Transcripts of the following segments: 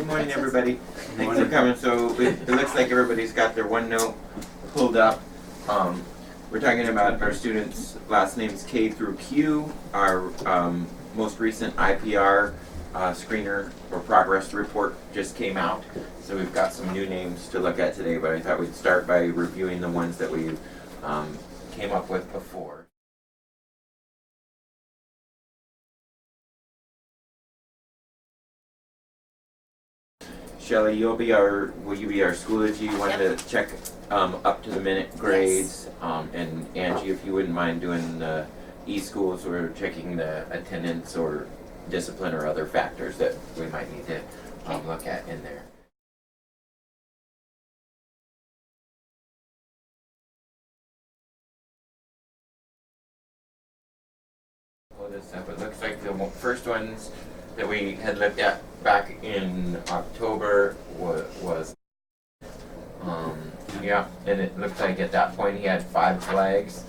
Good morning, everybody. Thanks for coming. So it looks like everybody's got their OneNote pulled up. We're talking about our students' last names K through Q. Our most recent IPR screener or progress report just came out. So we've got some new names to look at today, but I thought we'd start by reviewing the ones that we came up with before. Shelly, will you be our Schoology? You wanted to check up to the minute grades, yes. And Angie, if you wouldn't mind doing the e-schools or checking the attendance or discipline or other factors that we might need to look at in there. Pull this up. It looks like the first ones that we had looked at back in October was yeah, and it looked like at that point he had 5 flags.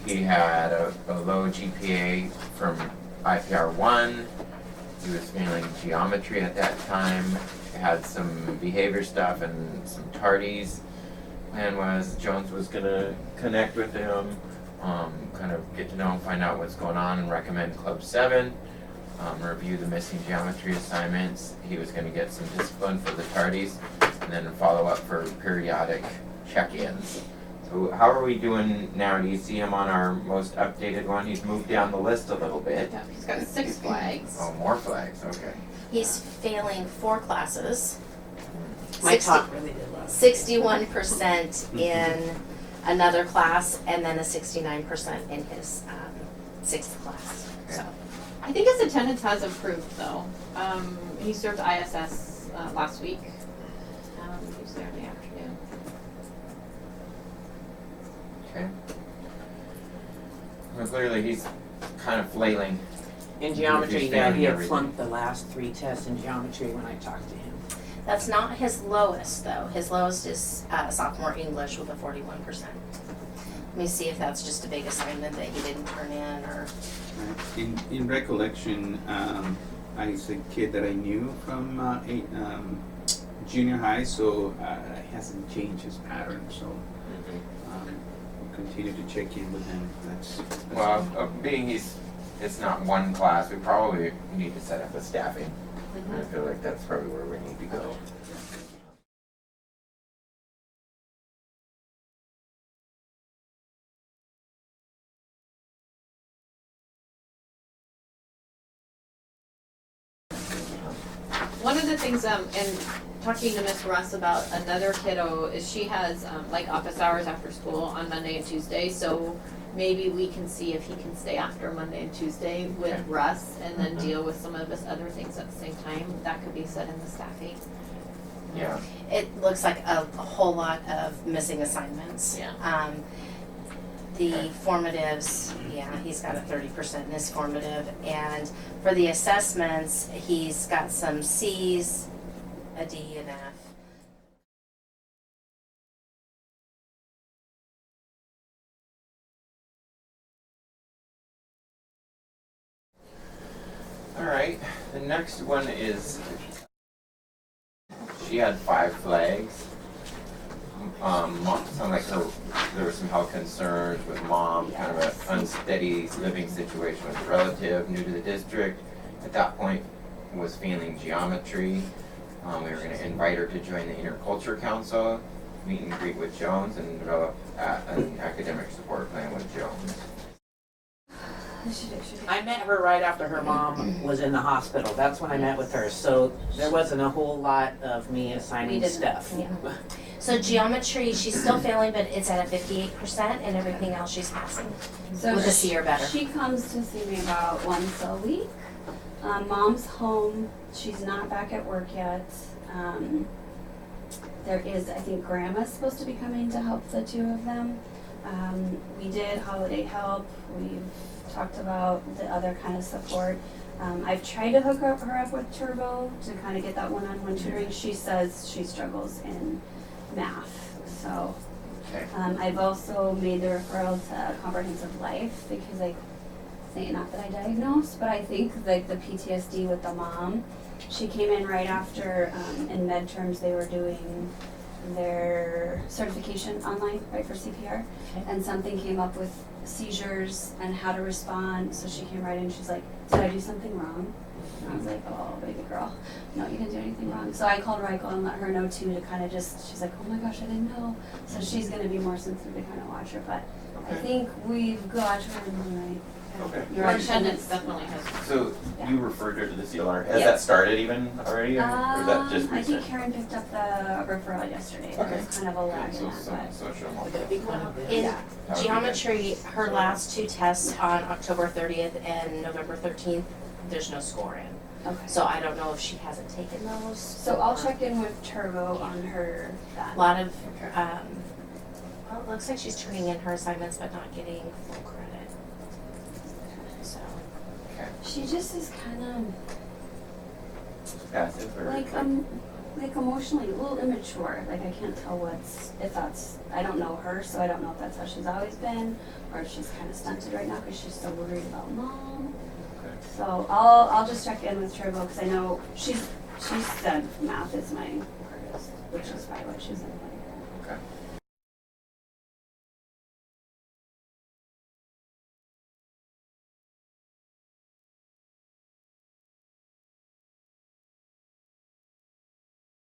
He had a low GPA from IPR 1. He was failing geometry at that time. He had some behavior stuff and some tardies. Plan was Jones was gonna connect with him, kind of get to know him, find out what's going on, and recommend Club 7. Review the missing geometry assignments. He was going to get some discipline for the tardies, and then follow up for periodic check-ins. So how are we doing now? Do you see him on our most updated one? He's moved down the list a little bit. Yeah, he's got 6 flags. Oh, more flags, okay. He's failing 4 classes. My talk really did well. 61% in another class, and then a 69% in his 6th class. Okay. So. I think his attendance has improved though. He served ISS last week. He was there in the afternoon. Okay. Well, clearly he's kind of flailing. In geometry, He's yeah, failing he had everything. flunked the last 3 tests in geometry when I talked to him. That's not his lowest, though. His lowest is sophomore English with a 41%. Let me see if that's just a big assignment that he didn't turn in, or. In recollection, he's a kid that I knew from junior high, so he hasn't changed his pattern. So we'll continue to check in with him. That's Well, being it's not one class, we probably need to set up a staffing. I feel like that's probably where we need to go. One of the things, and talking to Miss Russ about another kiddo, is she has like office hours after school on Monday and Tuesday, so maybe we can see if he can stay after Monday and Tuesday with Okay. Russ and then deal with some of his other things at the same time. That could be said in the staffing. Yeah. It looks like a whole lot of missing assignments. Yeah. The formatives, yeah, he's got a 30% in his formative. And for the assessments, he's got some C's, a D, and F. All right. The next one is she had 5 flags. Sounded like there were some health concerns with mom, kind of an unsteady living situation with a relative new to the district. At that point, was failing geometry. We were going to invite her to join the Interculture Council, meet and greet with Jones, and develop an academic support plan with Jones. I met her right after her mom was in the hospital. That's when I met with her. So there wasn't a whole lot of me assigning stuff. Yeah. So geometry, she's still failing, but it's at a 58%, and everything else she's passing So with a C or better. She comes to see me about once a week. Mom's home. She's not back at work yet. There is, I think, Grandma's supposed to be coming to help the 2 of them. We did holiday help. We've talked about the other kind of support. I've tried to hook her up with Turbo to kind of get that one-on-one tutoring. She says she struggles in math. So Okay. I've also made the referral to Comprehensive Life because not that I diagnosed, but I think like the PTSD with the mom She came in right after, in med terms, they were doing their certification online, right, for CPR. Okay. And something came up with seizures and how to respond, so she came right in, she's like, did I do something wrong? And I was like, oh, baby girl, no, you didn't do anything wrong. So I called Ryko and let her know too, to kind of just, she's like, oh my gosh, I didn't know. So she's gonna be more sensitive to kind of watch her, but I Okay. think we've got her in the right. Okay. Your Our right attendance definitely has. So Yeah. you referred her to the CLR. Has Yeah. that started even already, or is that just I think recent? Karen picked up the referral yesterday. There Okay. was kind of a lag in So that, some but social Would media. that be one of In yeah. That would be geometry, her last two tests on October 30th and November 13th, there's no score in. Okay. So I don't know if she hasn't taken those. So I'll check in with Turbo on her that. A lot of, Okay. well, it looks like she's turning in her assignments but not getting full credit. So, Okay. She just is kind Passive of or? like emotionally a little immature. Like I can't tell if that's, I don't know her, so I don't know if that's how she's always been or if she's kind of stunted right now because she's so worried about mom. Okay. So I'll just check in with Turbo because I know she said math is my hardest, which is probably why she's in the Okay.